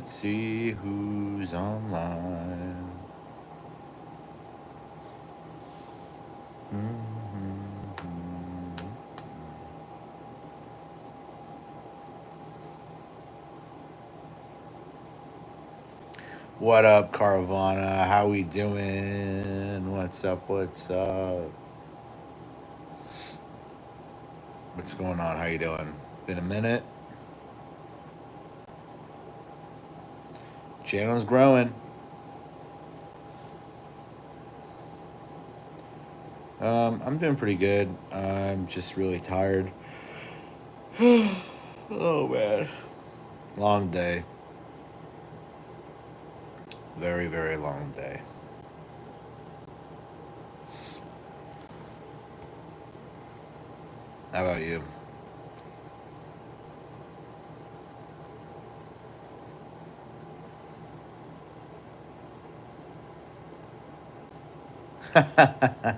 Let's see who's online. What up, Caravana? How we doing? What's up? What's up? What's going on? How you doing? Been a minute. Channel's growing. I'm doing pretty good. I'm just really tired. Oh man, long day. Very, very long day. How about you? uh,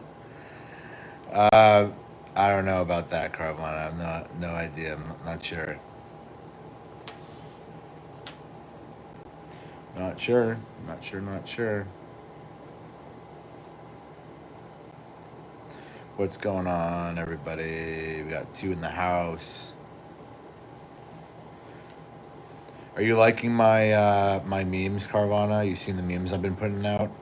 I don't know about that, Caravana. I'm no idea. I'm not sure. Not sure. Not sure. Not sure. What's going on, everybody? We got two in the house. Are you liking my memes, Carvana? You seen the memes I've been putting out?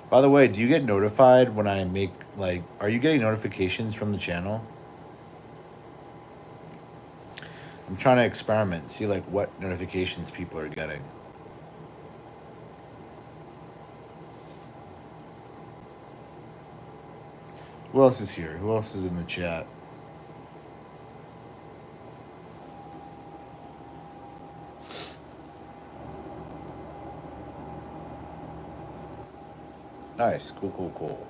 By the way, do you get notified when I make are you getting notifications from the channel? I'm trying to experiment, see what notifications people are getting. Who else is here? Who else is in the chat? Nice. Cool.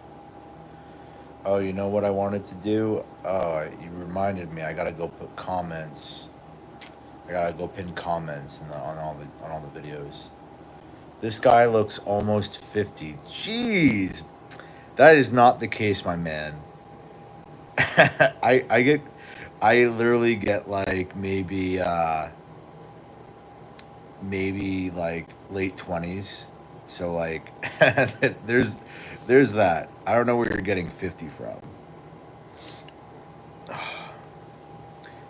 Oh, you know what I wanted to do? Oh, you reminded me. I gotta go put comments. I gotta go pin comments on all the videos. This guy looks almost 50. Jeez, that is not the case, my man. I literally get maybe late 20s. So there's that. I don't know where you're getting 50 from.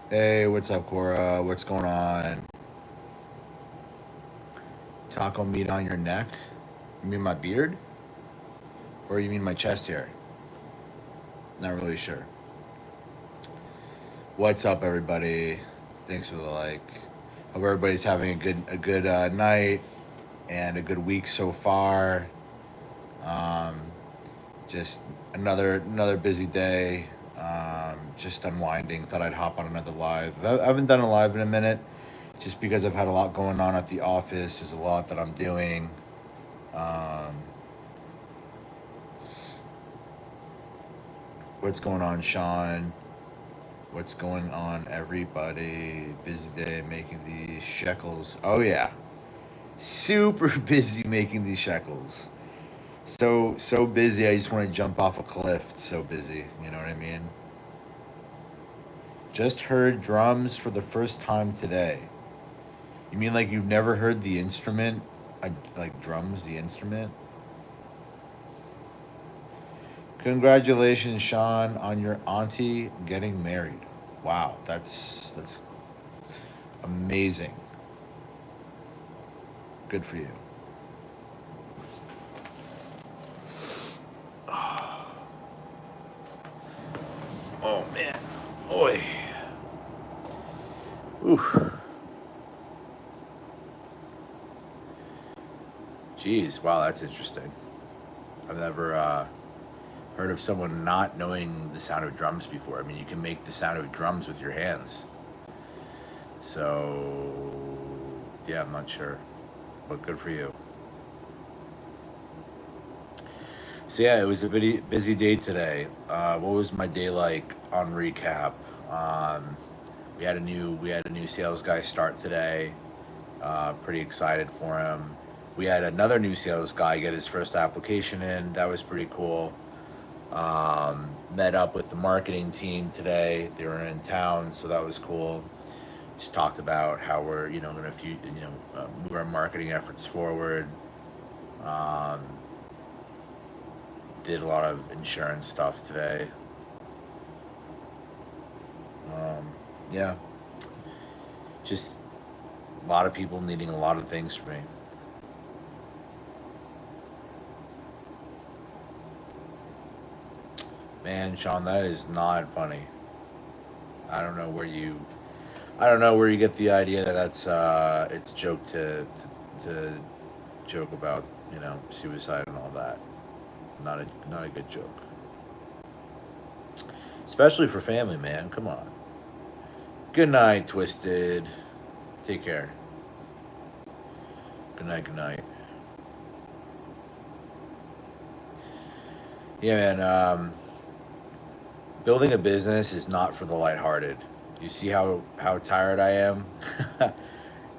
Hey, what's up, Cora? What's going on? Taco meat on your neck? You mean my beard? Or you mean my chest hair? Not really sure. What's up, everybody? Thanks for the like. Hope everybody's having a good night and a good week so far. Just another busy day. Just unwinding. Thought I'd hop on another live. I haven't done a live in a minute, just because I've had a lot going on at the office. There's a lot that I'm doing. What's going on, Sean? What's going on, everybody? Busy day making these shekels. Oh yeah, super busy making these shekels. So busy. I just want to jump off a cliff. It's so busy. You know what I mean? Just heard drums for the first time today. You mean you've never heard the instrument? Like drums, the instrument? Congratulations, Sean, on your auntie getting married. Wow, that's amazing. Good for you. Oh man. Oi. Oof. Jeez, wow, that's interesting. I've never heard of someone not knowing the sound of drums before. I mean, you can make the sound of drums with your hands. So, yeah, I'm not sure, but good for you. So yeah, it was a busy day today. What was my day like on recap? We had a new sales guy start today. Pretty excited for him. We had another new sales guy get his first application in. That was pretty cool. Met up with the marketing team today. They were in town, so that was cool. Just talked about how we're, going to, move our marketing efforts forward. Um, did a lot of insurance stuff today. Um, yeah, just a lot of people needing a lot of things from me. Man, Sean, that is not funny. I don't know where you, I don't know where you get the idea that that's it's joke to joke about, suicide and all that. Not a good joke, especially for family, man. Come on. Good night, Twisted. Take care. Good night. Good night. Yeah, man. Building a business is not for the lighthearted. You see how tired I am.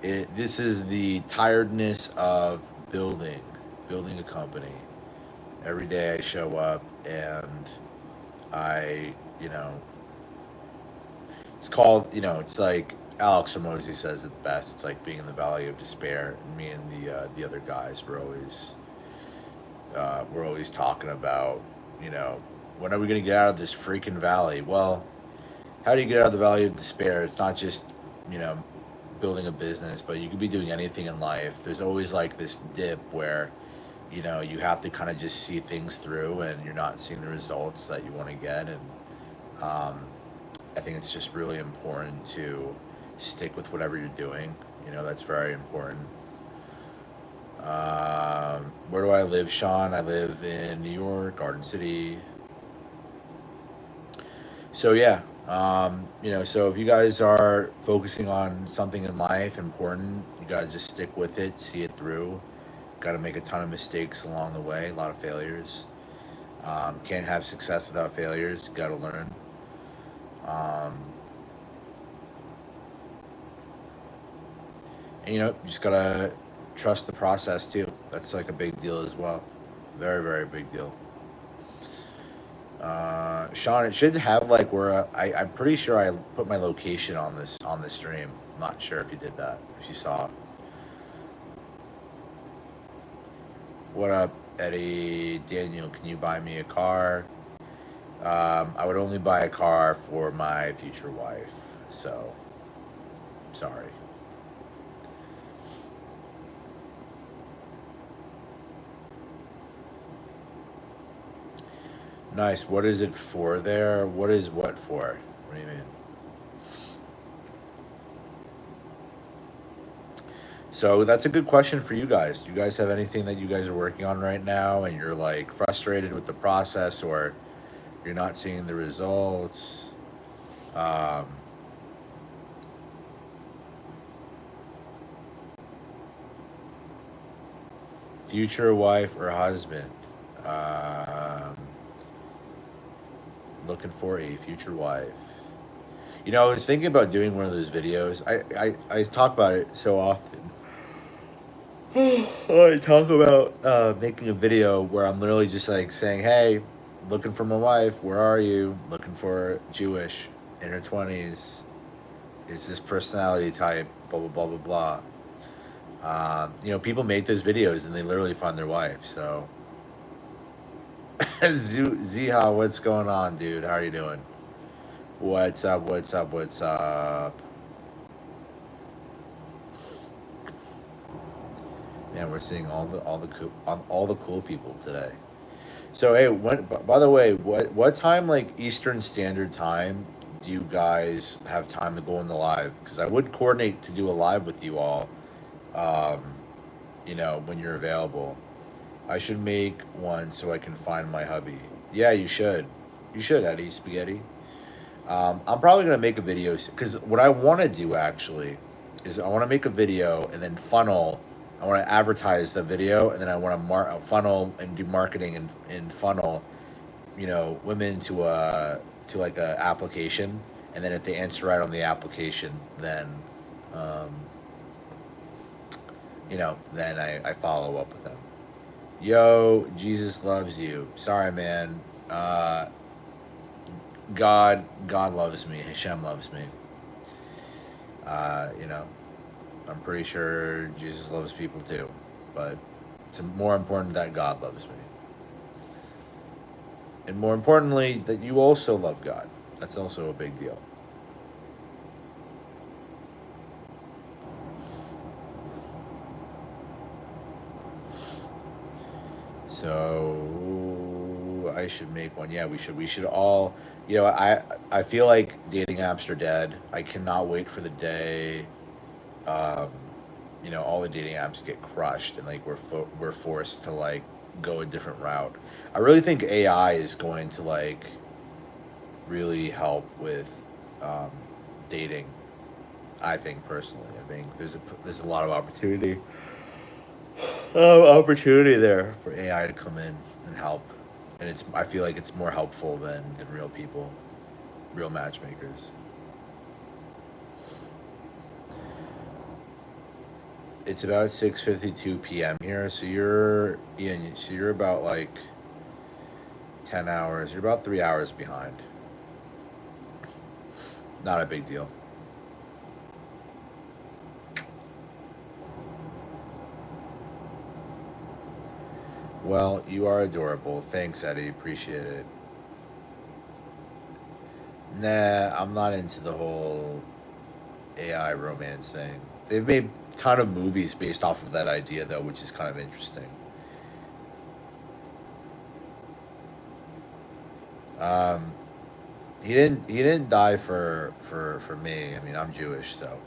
This is the tiredness of building a company. Every day I show up and I, you know, it's called, it's like Alex Ramosi says it best. It's like being in the valley of despair. And me and the other guys we're always talking about, you know, when are we gonna get out of this freaking valley? Well, how do you get out of the valley of despair? It's not just, you know, building a business, but you could be doing anything in life. There's always like this dip where, you have to kind of just see things through and you're not seeing the results that you want to get. And um, I think it's just really important to stick with whatever you're doing. That's very important. Where do I live, Sean? I live in New York, Garden City. So yeah, so if you guys are focusing on something in life important, you gotta just stick with it, see it through. Gotta make a ton of mistakes along the way, a lot of failures. Can't have success without failures. You gotta learn. Um, and you just gotta trust the process too. That's like a big deal as well. Very, very big deal. Sean, it should have like where I'm pretty sure I put my location on this stream. I'm not sure if you did that. If you saw. What up, Eddie? Daniel, can you buy me a car? I would only buy a car for my future wife. So, sorry. Nice. What is it for there? What is what for? What do you mean? So that's a good question for you guys. Do you guys have anything that you guys are working on right now and you're like frustrated with the process or you're not seeing the results? Um, Future wife or husband? Um, Looking for a future wife. I was thinking about doing one of those videos. I talk about it so often. I talk about making a video where I'm literally just like saying, "Hey, looking for my wife. Where are you? Looking for Jewish in her 20s. Is this personality type? Blah blah blah blah blah." People make those videos and they literally find their wife. So, Ziha, what's going on, dude? How are you doing? What's up? What's up? What's up? Man, we're seeing all the cool people today. So hey, by the way, what time like Eastern Standard Time do you guys have time to go in the live? Because I would coordinate to do a live with you all. Um, when you're available. I should make one so I can find my hubby. Yeah, you should. You should, Eddie Spaghetti. I'm probably gonna make a video because what I want to do actually is I want to make a video and then funnel. I want to advertise the video and then I want to funnel and do marketing and funnel, women to like a application, and then if they answer right on the application, then, um, then I follow up with them. Yo, Jesus loves you. Sorry, man. Uh, God loves me. Hashem loves me. You know, I'm pretty sure Jesus loves people too, but it's more important that God loves me, and more importantly, that you also love God. That's also a big deal. So I should make one. Yeah, we should. We should all. You know, I feel like dating apps are dead. I cannot wait for the day. Um, you know, all the dating apps get crushed, and like we're forced to like go a different route. I really think AI is going to like really help with um, dating. I think personally, I think there's a lot of opportunity there for AI to come in and help, and it's I feel like it's more helpful than real people, real matchmakers. It's about 6:52 p.m. here, so you're Ian. So you're about like 10 hours. You're about 3 hours behind. Not a big deal. Well, you are adorable. Thanks, Eddie. Appreciate it. Nah, I'm not into the whole AI romance thing. They've made a ton of movies based off of that idea, though, which is kind of interesting. Um, he didn't die for me. I mean, I'm Jewish, so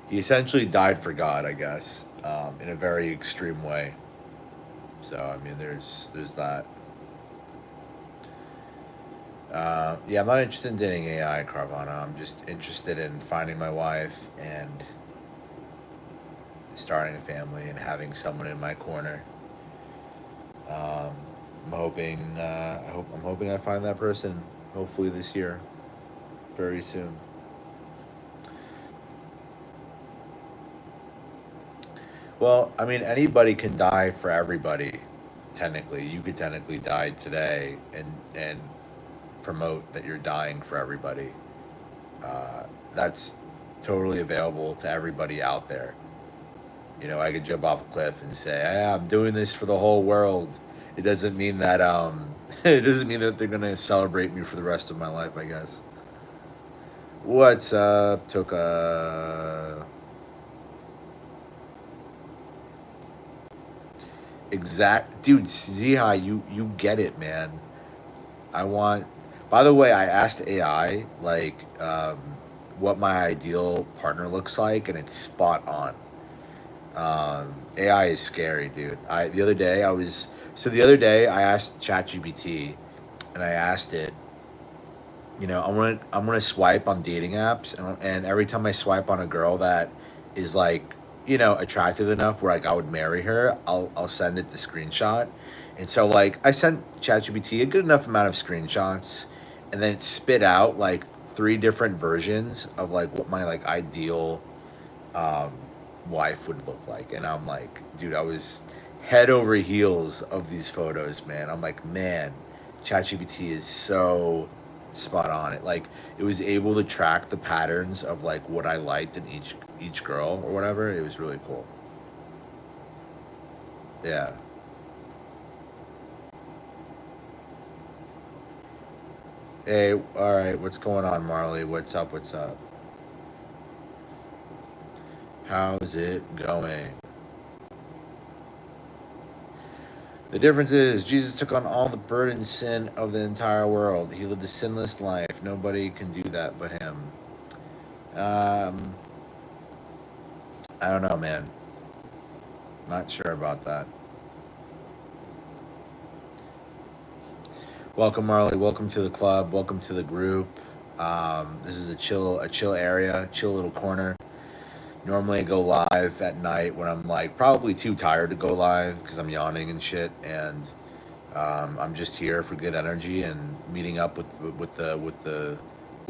he essentially died for God, I guess, in a very extreme way. So I mean, there's that. Yeah, I'm not interested in dating AI, Carvana. I'm just interested in finding my wife and starting a family and having someone in my corner. Um, I'm hoping. I'm hoping I find that person. Hopefully this year, very soon. Well, I mean, anybody can die for everybody. Technically, you could technically die today and promote that you're dying for everybody. That's totally available to everybody out there. You know, I could jump off a cliff and say, "Hey, I'm doing this for the whole world." It doesn't mean that it doesn't mean that they're gonna celebrate me for the rest of my life. I guess. What's up, Toka? Exact, dude. Ziha, you get it, man. I want. By the way, I asked AI like what my ideal partner looks like, and it's spot on. AI is scary, dude. The other day I asked ChatGPT, and I asked it, you know, I'm gonna swipe on dating apps, and every time I swipe on a girl that is like, you know, attractive enough where like I would marry her, I'll send it the screenshot, and so like I sent ChatGPT a good enough amount of screenshots, and then it spit out like three different versions of like what my like ideal um, wife would look like. And I'm like, dude, I was head over heels of these photos, man. I'm like, man, ChatGPT is so spot on. It like it was able to track the patterns of like what I liked in each girl or whatever. It was really cool. Yeah. Hey, all right, what's going on, Marley? What's up? What's up? How's it going? The difference is Jesus took on all the burden and sin of the entire world. He lived a sinless life. Nobody can do that but him. Um, I don't know, man. Not sure about that. Welcome, Marley. Welcome to the club. Welcome to the group. This is a chill area, chill little corner. Normally, I go live at night when I'm like probably too tired to go live because I'm yawning and shit, and I'm just here for good energy and meeting up with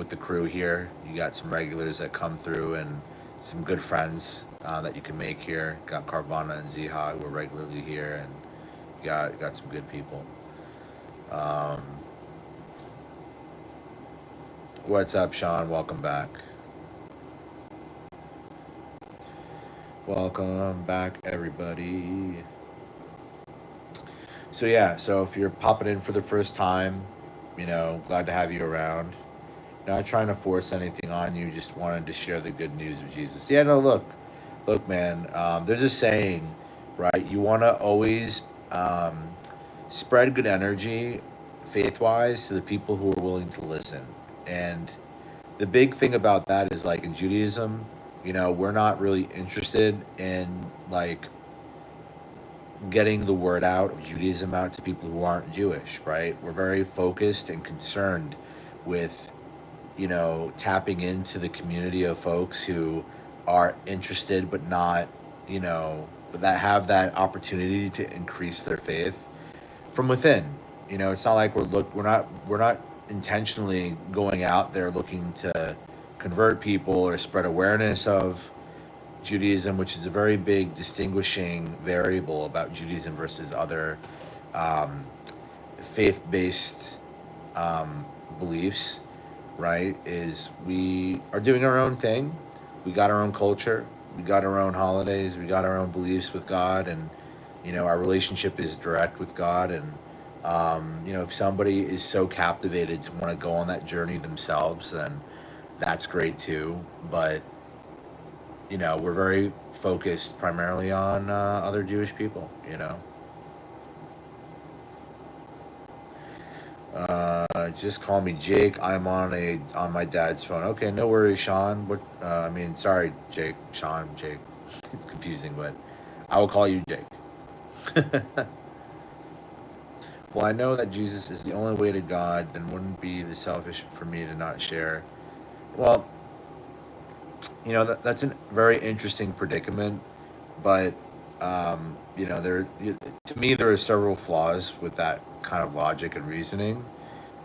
the crew here. You got some regulars that come through and some good friends that you can make here. Got Carvana and Ziha who are regularly here, and You got some good people. Um, what's up, Sean? Welcome back. Welcome back, everybody. So yeah, so if you're popping in for the first time, glad to have you around. Not trying to force anything on you, just wanted to share the good news of Jesus. Yeah, no, look, man. There's a saying, right? You want to always spread good energy, faith-wise, to the people who are willing to listen. And the big thing about that is like in Judaism, we're not really interested in like getting the word out of Judaism out to people who aren't Jewish, right? We're very focused and concerned with, tapping into the community of folks who are interested but not, that have that opportunity to increase their faith from within. It's not like we're not intentionally going out there looking to convert people or spread awareness of Judaism, which is a very big distinguishing variable about Judaism versus other um, faith-based beliefs, right? Is we are doing our own thing. We got our own culture. We got our own holidays. We got our own beliefs with God, and our relationship is direct with God. And if somebody is so captivated to want to go on that journey themselves, then that's great too. But we're very focused primarily on other Jewish people. Just call me Jake. I'm on my dad's phone. Okay, no worries, Sean. What? I mean, sorry, Jake, Sean, Jake. It's confusing, but I will call you Jake. Well, I know that Jesus is the only way to God. Then wouldn't it be the selfish for me to not share? Well, that's a very interesting predicament, but to me there are several flaws with that kind of logic and reasoning.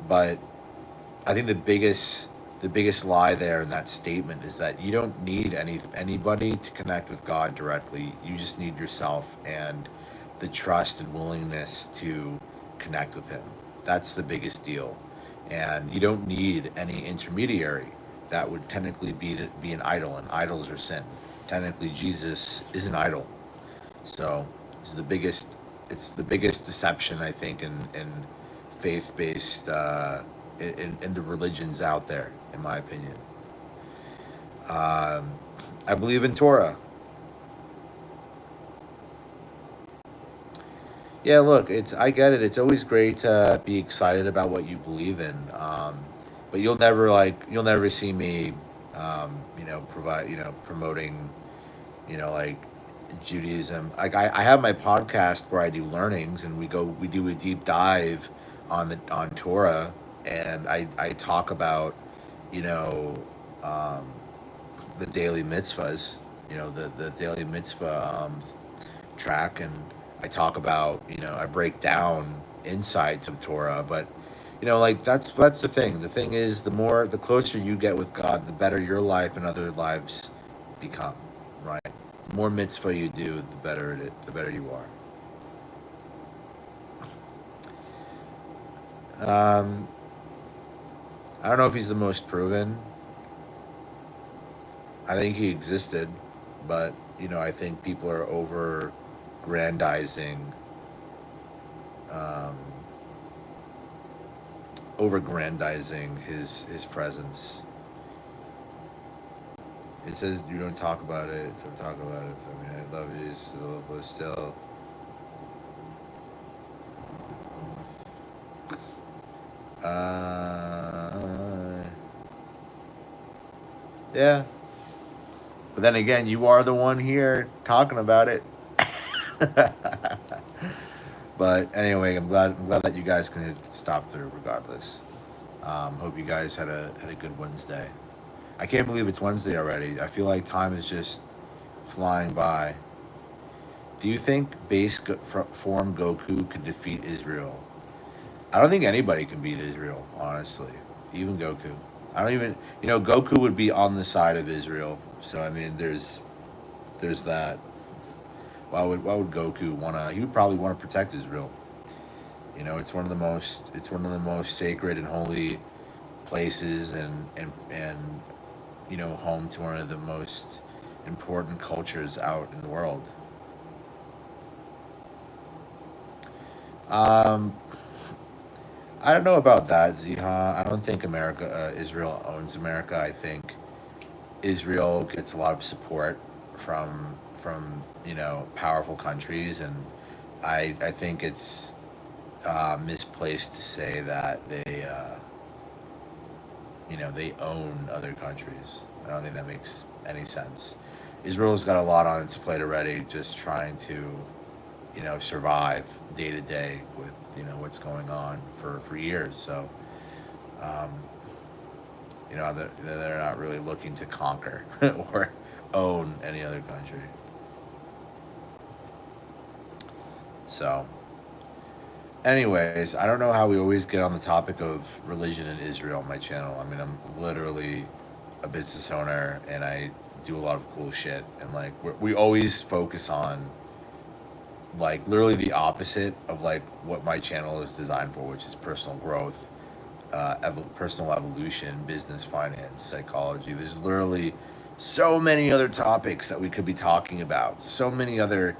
But I think the biggest lie there in that statement is that you don't need anybody to connect with God directly. You just need yourself and the trust and willingness to connect with Him. That's the biggest deal, and you don't need any intermediary. That would technically be an idol, and idols are sin. Technically, Jesus is an idol. So it's the biggest deception, I think, in faith based in the religions out there, in my opinion. Um, I believe in Torah. Yeah, look, I get it. It's always great to be excited about what you believe in, but you'll never see me, provide promoting like Judaism. Like I have my podcast where I do learnings, and we do a deep dive on Torah, and I talk about you know um, the daily mitzvahs, the daily mitzvah track, and I talk about I break down insights of Torah, but like that's the thing. The thing is, the closer you get with God, the better your life and other lives become, right? The more mitzvah you do, the better you are. I don't know if he's the most proven. I think he existed, but I think people are grandizing, um, over-grandizing his presence. It says you don't talk about it. Don't talk about it. I mean, I love you still, but still. Uh, yeah. But then again, you are the one here talking about it. But anyway, I'm glad that you guys can stop through regardless. Hope you guys had a good Wednesday. I can't believe it's Wednesday already. I feel like time is just flying by. Do you think form Goku could defeat Israel? I don't think anybody can beat Israel, honestly. Even Goku. I don't even, Goku would be on the side of Israel. So I mean, there's that. Why would Goku wanna? He would probably want to protect Israel. It's one of the most sacred and holy places, and home to one of the most important cultures out in the world. Um, I don't know about that, Ziha. I don't think Israel owns America. I think Israel gets a lot of support from powerful countries, and I think it's misplaced to say that they own other countries. I don't think that makes any sense. Israel's got a lot on its plate already, just trying to survive day to day with what's going on for years. So um, they're not really looking to conquer or own any other country. So, anyways, I don't know how we always get on the topic of religion in Israel on my channel. I mean, I'm literally a business owner and I do a lot of cool shit. And like, we always focus on like literally the opposite of like what my channel is designed for, which is personal growth, personal evolution, business, finance, psychology. There's literally so many other topics that we could be talking about. So many other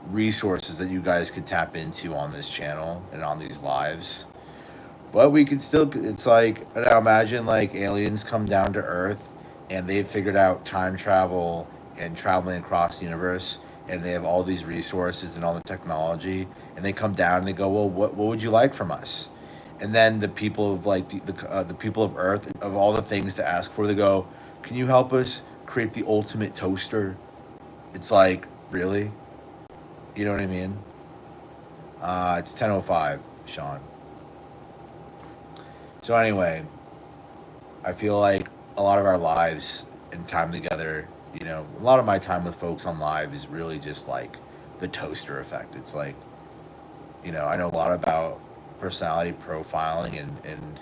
resources that you guys could tap into on this channel and on these lives. But we could still, it's like, now imagine like aliens come down to Earth and they've figured out time travel and traveling across the universe, and they have all these resources and all the technology, and they come down and they go, well, what would you like from us? And then the people of like the people of Earth, of all the things to ask for, they go, can you help us create the ultimate toaster? It's like, really? You know what I mean? It's 10:05, Sean. So anyway, I feel like a lot of our lives and time together, a lot of my time with folks on live is really just like the toaster effect. It's like, I know a lot about personality profiling and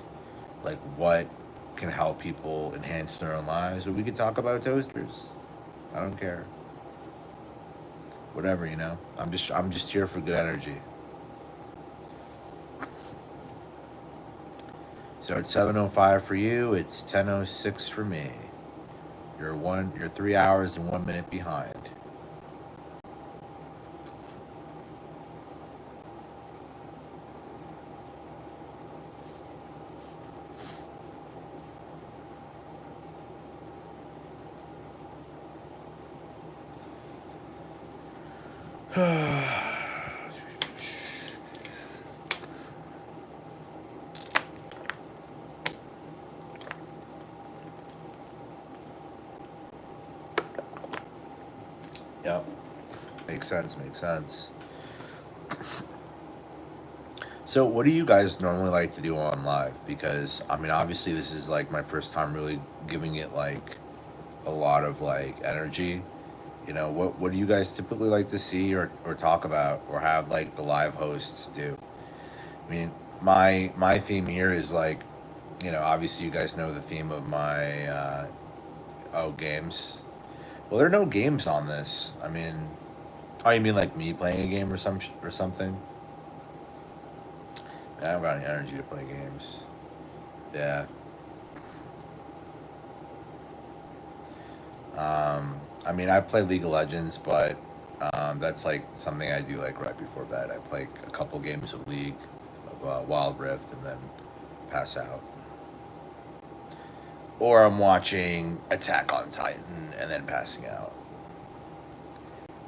like what can help people enhance their own lives. But we could talk about toasters. I don't care. Whatever, I'm just here for good energy. So it's 7:05 for you. It's 10:06 for me. You're 3 hours and 1 minute behind. Yep. Makes sense. Makes sense. So, what do you guys normally like to do on live? Because I mean, obviously, this is like my first time really giving it like a lot of like energy. What do you guys typically like to see or talk about or have like the live hosts do? I mean, my theme here is like, obviously you guys know the theme of my games. Well, there are no games on this. I mean, oh, you mean like me playing a game or something? I don't got any energy to play games. Yeah. I mean, I play League of Legends, but that's like something I do like right before bed. I play a couple games of League, of Wild Rift, and then pass out. Or I'm watching Attack on Titan and then passing out.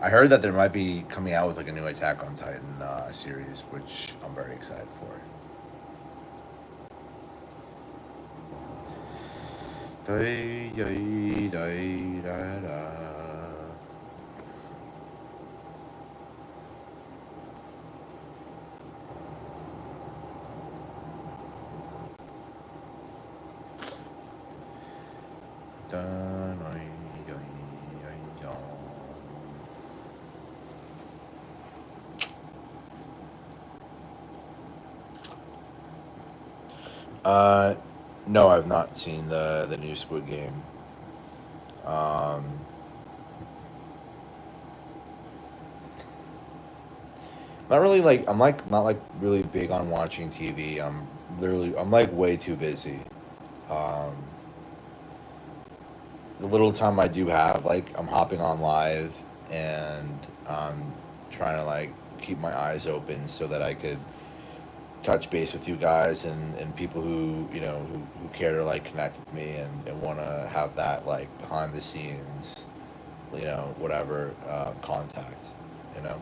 I heard that there might be coming out with like a new Attack on Titan series, which I'm very excited for. Uh, no, I've not seen the new Squid Game. Um, Not really like I'm like not like really big on watching TV. I'm like way too busy. Um, the little time I do have, like I'm hopping on live and I'm trying to like keep my eyes open so that I could touch base with you guys and people who who care to like connect with me and want to have that like behind the scenes whatever contact you know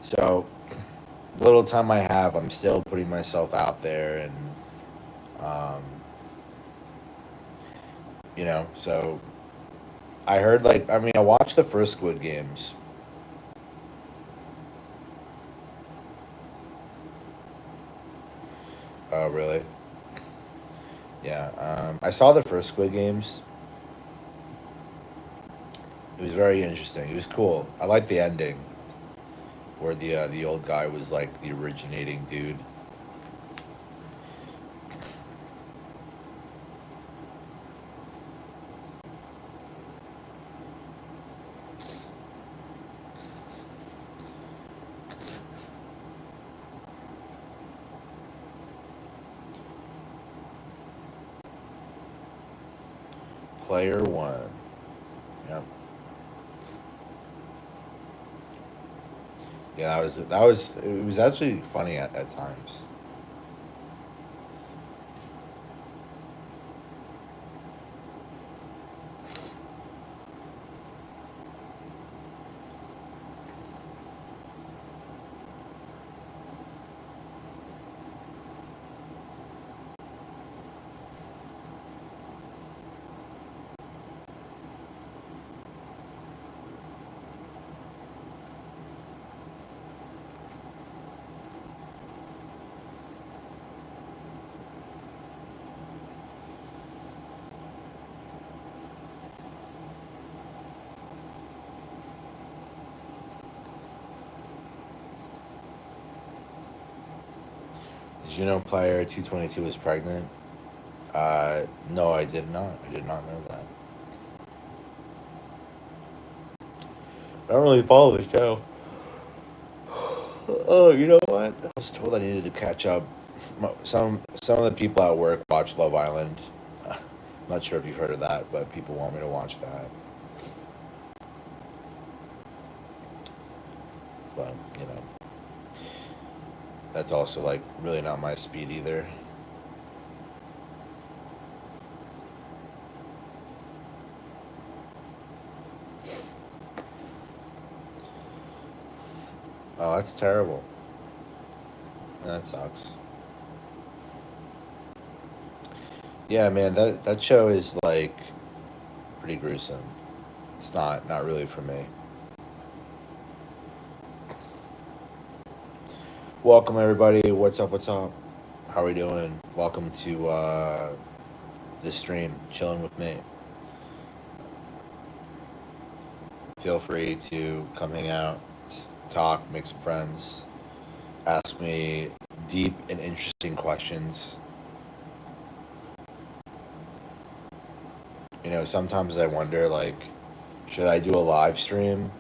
so the little time I have I'm still putting myself out there and um, so I heard like I mean I watched the first Squid Games. Oh really? Yeah, I saw the first Squid Games. It was very interesting. It was cool. I liked the ending where the old guy was like the originating dude. Player one. Yep. Yeah, that was it was actually funny at times. Did you know player 222 was pregnant? No, I did not. I did not know that. I don't really follow the show. Oh, you know what? I was told I needed to catch up. Some of the people at work watch Love Island. I'm not sure if you've heard of that, but people want me to watch that. But that's also like really not my speed either. Oh, that's terrible. That sucks. Yeah, man, that show is like pretty gruesome. It's not really for me. Welcome everybody. What's up? What's up? How are we doing? Welcome to the stream. Chilling with me. Feel free to come hang out, talk, make some friends, ask me deep and interesting questions. Sometimes I wonder, like, should I do a live stream?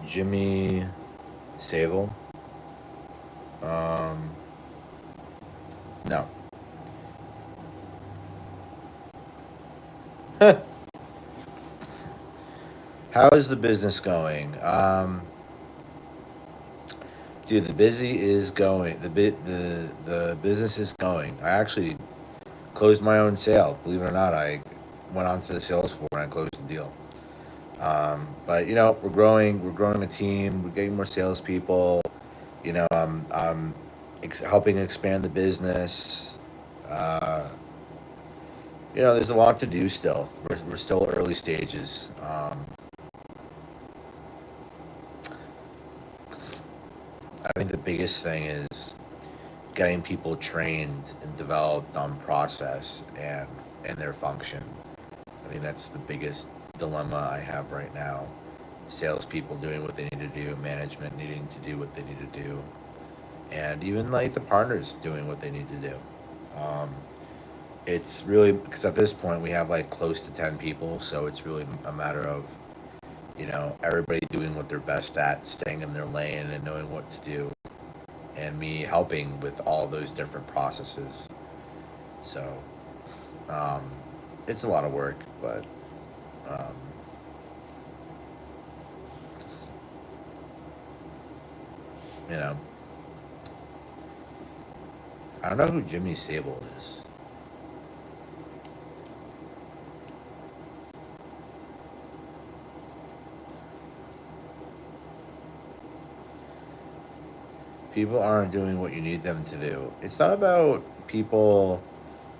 Jimmy Savile? Um, no. How is the business going? Dude, the busy is going. The business is going. I actually closed my own sale. Believe it or not, I went onto the sales floor and I closed the deal. But we're growing. We're growing a team. We're getting more salespeople. I'm helping expand the business. Uh, there's a lot to do still. We're still early stages. I think the biggest thing is getting people trained and developed on process and their function. I think that's the biggest dilemma I have right now. Salespeople doing what they need to do, management needing to do what they need to do, and even like the partners doing what they need to do. Um, it's really because at this point we have like close to 10 people, so it's really a matter of everybody doing what they're best at, staying in their lane and knowing what to do, and me helping with all those different processes. So um, it's a lot of work, but um, you know, I don't know who Jimmy Sable is. People aren't doing what you need them to do. It's not about people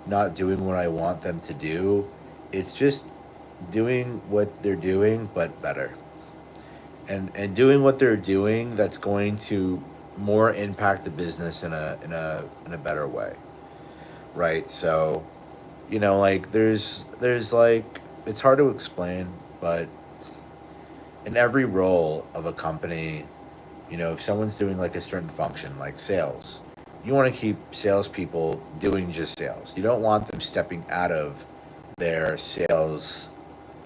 not doing what I want them to do. It's just doing what they're doing, but better. And doing what they're doing that's going to more impact the business in a better way, right? So, like there's like it's hard to explain, but in every role of a company, if someone's doing like a certain function, like sales, you want to keep salespeople doing just sales. You don't want them stepping out of their sales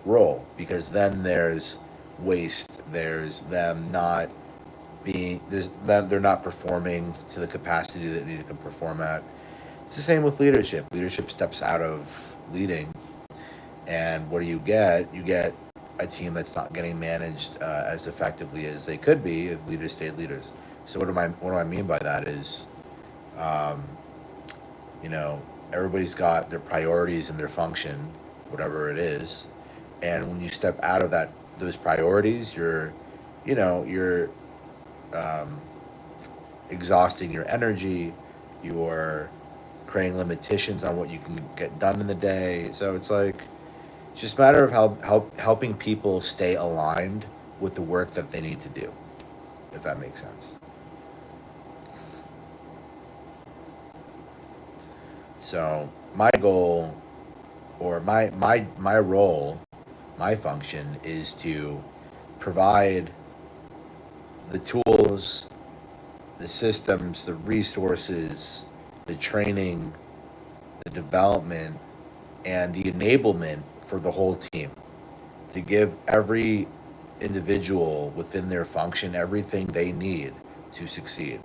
role, because then there's waste. There's them not being there's them they're not performing to the capacity that they need to perform at. It's the same with leadership. Leadership steps out of leading, and what do you get? You get a team that's not getting managed as effectively as they could be if leaders stayed leaders. So what do I mean by that is, um, you know, everybody's got their priorities and their function, whatever it is, and when you step out of those priorities, you're um, exhausting your energy. You're creating limitations on what you can get done in the day. So it's just a matter of helping people stay aligned with the work that they need to do, if that makes sense. So my goal, or my role, my function is to provide the tools, the systems, the resources, the training, the development, and the enablement for the whole team, to give every individual within their function everything they need to succeed.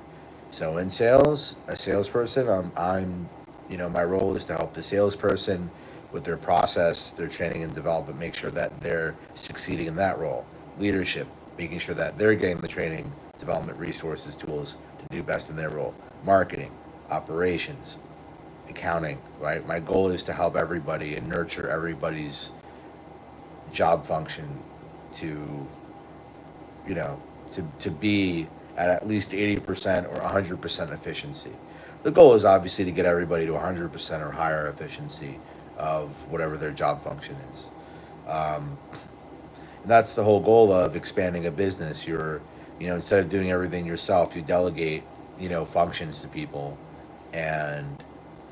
So in sales, a salesperson, my role is to help the salesperson with their process, their training and development, make sure that they're succeeding in that role. Leadership, making sure that they're getting the training, development, resources, tools to do best in their role. Marketing, operations, accounting, right? My goal is to help everybody and nurture everybody's job function to, to be at least 80% or 100% efficiency. The goal is obviously to get everybody to 100% or higher efficiency of whatever their job function is. Um, and that's the whole goal of expanding a business. Instead of doing everything yourself, you delegate, functions to people, and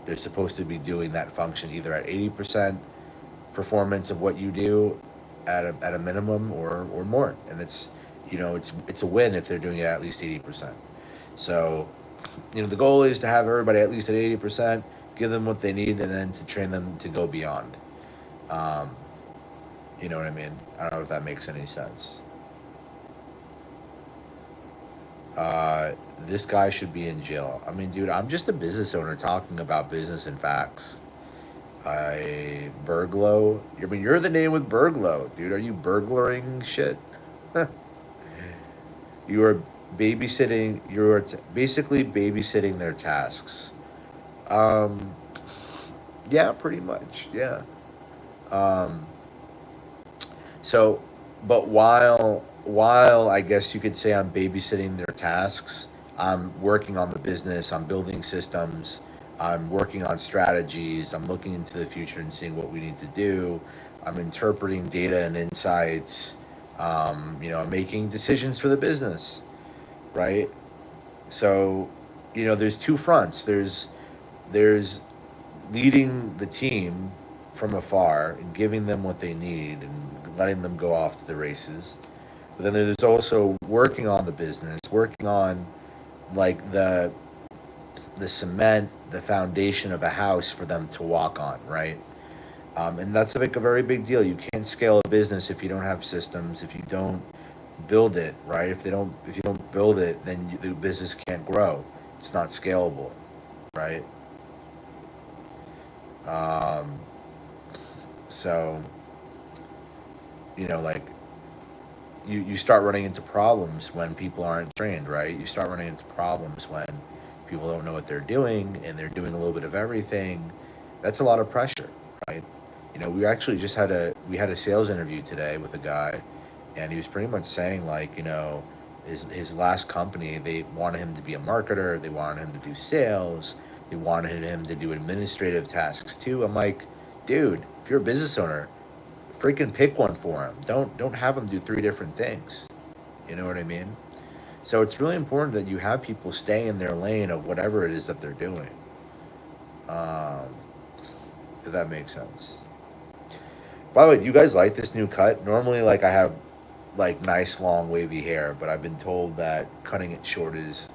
they're supposed to be doing that function either at 80% performance of what you do at a minimum, or more. And it's a win if they're doing it at least 80%. So, the goal is to have everybody at least at 80%, give them what they need, and then to train them to go beyond. Um, you know what I mean? I don't know if that makes any sense. This guy should be in jail. I mean, dude, I'm just a business owner talking about business and facts. I burglo. I mean, you're the name with burglo, dude. Are you burglaring shit? You are babysitting. Basically babysitting their tasks. Um, yeah, pretty much. Yeah. Um, so, but while I guess you could say I'm babysitting their tasks, I'm working on the business. I'm building systems. I'm working on strategies. I'm looking into the future and seeing what we need to do. I'm interpreting data and insights. I'm making decisions for the business, right? So, there's two fronts. There's leading the team from afar and giving them what they need and letting them go off to the races. But then there's also working on the business, working on like the cement, the foundation of a house for them to walk on, right? And that's like a very big deal. You can't scale a business if you don't have systems, if you don't build it, right? If you don't build it, then the business can't grow. It's not scalable, right? Um, so, like you start running into problems when people aren't trained, right? You start running into problems when people don't know what they're doing and they're doing a little bit of everything. That's a lot of pressure, right? We actually just had a sales interview today with a guy, and he was pretty much saying like, his last company, they wanted him to be a marketer, they wanted him to do sales, they wanted him to do administrative tasks too. I'm like, dude, if you're a business owner, freaking pick one for him. Don't have him do three different things. You know what I mean? So it's really important that you have people stay in their lane of whatever it is that they're doing. Um, if that makes sense. By the way, do you guys like this new cut? Normally, like I have like nice long wavy hair, but I've been told that cutting it short is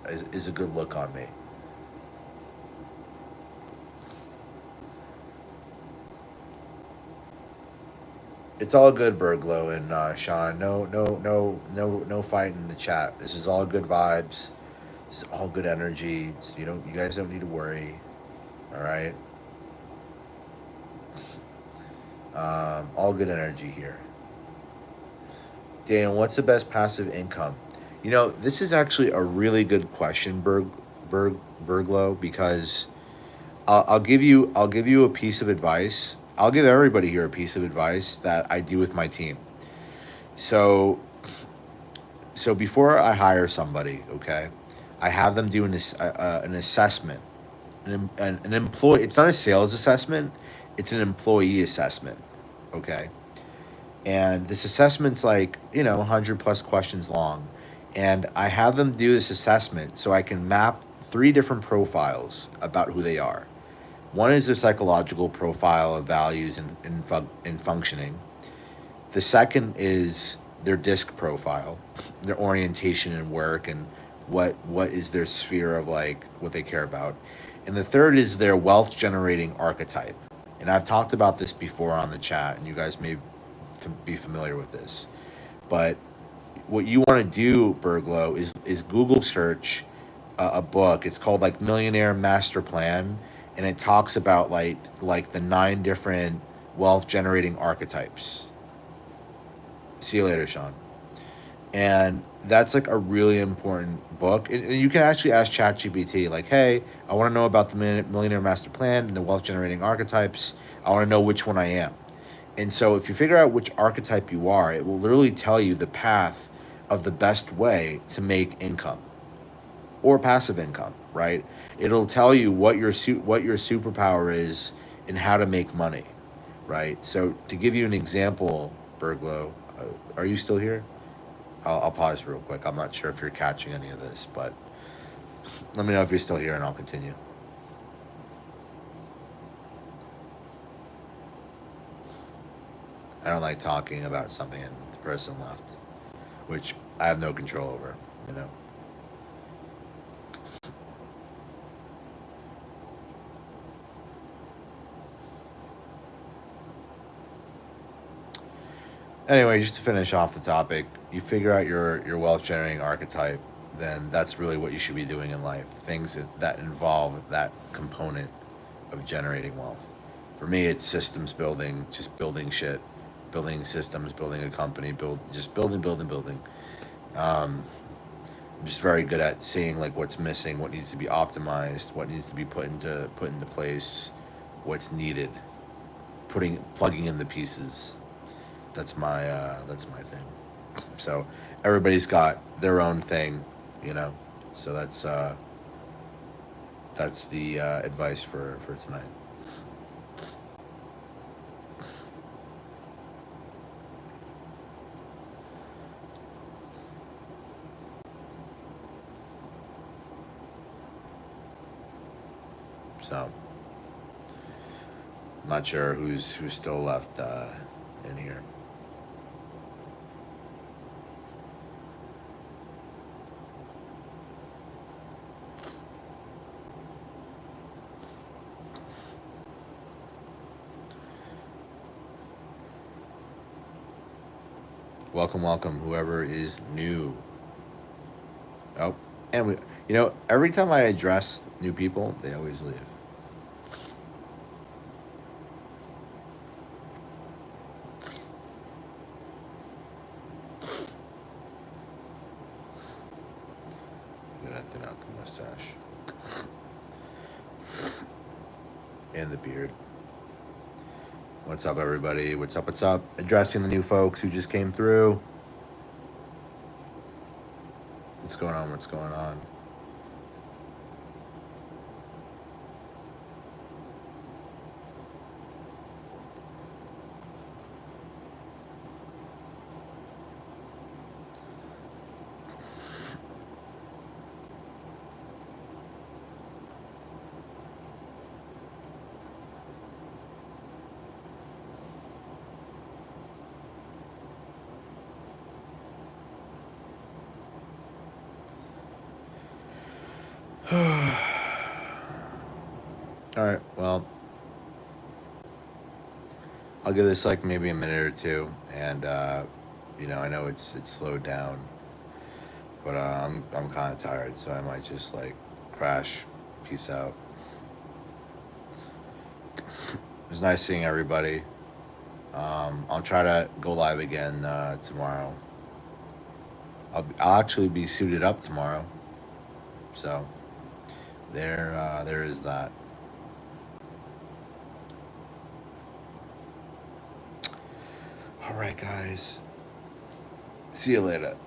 a good look on me. It's all good, Burglow and Sean. No fight in the chat. This is all good vibes. This is all good energy. You guys don't need to worry. All right. All good energy here. Dan, what's the best passive income? This is actually a really good question, Burglow, because I'll give you a piece of advice. I'll give everybody here a piece of advice that I do with my team. So before I hire somebody, okay, I have them do an assessment, an employee. It's not a sales assessment; it's an employee assessment, okay. And this assessment's like 100 plus questions long, and I have them do this assessment so I can map three different profiles about who they are. One is their psychological profile of values and functioning. The second is their disc profile, their orientation and work, and what is their sphere of like what they care about. And the third is their wealth generating archetype. And I've talked about this before on the chat, and you guys may be familiar with this. But what you want to do, Burglow, is Google search a book. It's called like Millionaire Master Plan, and it talks about like the nine different wealth generating archetypes. See you later, Sean. And that's like a really important book. And you can actually ask ChatGPT, like, hey, I want to know about the Millionaire Master Plan and the wealth generating archetypes. I want to know which one I am. And so if you figure out which archetype you are, it will literally tell you the path of the best way to make income or passive income, right? It'll tell you what your superpower is and how to make money, right? So to give you an example, Burglow, are you still here? I'll pause real quick. I'm not sure if you're catching any of this, but let me know if you're still here and I'll continue. I don't like talking about something and the person left, which I have no control over, you know? Anyway, just to finish off the topic, you figure out your wealth generating archetype, then that's really what you should be doing in life. Things that involve that component of generating wealth. For me, it's systems building, just building shit, building systems, building a company, just building. I'm just very good at seeing like what's missing, what needs to be optimized, what needs to be put into place, what's needed, plugging in the pieces. That's my thing. So everybody's got their own thing, you know. So that's the advice for tonight. So I'm not sure who's still left in here. Welcome, welcome, whoever is new. Oh, and every time I address new people, they always leave. Gonna thin out the mustache and the beard. What's up, everybody? What's up? What's up? Addressing the new folks who just came through. What's going on? What's going on? All right, well, I'll give this like maybe a minute or two, and I know it's slowed down, but I'm kind of tired, so I might just like crash. Peace out. It was nice seeing everybody. I'll try to go live again tomorrow. I'll actually be suited up tomorrow, so there is that. All right, guys. See you later.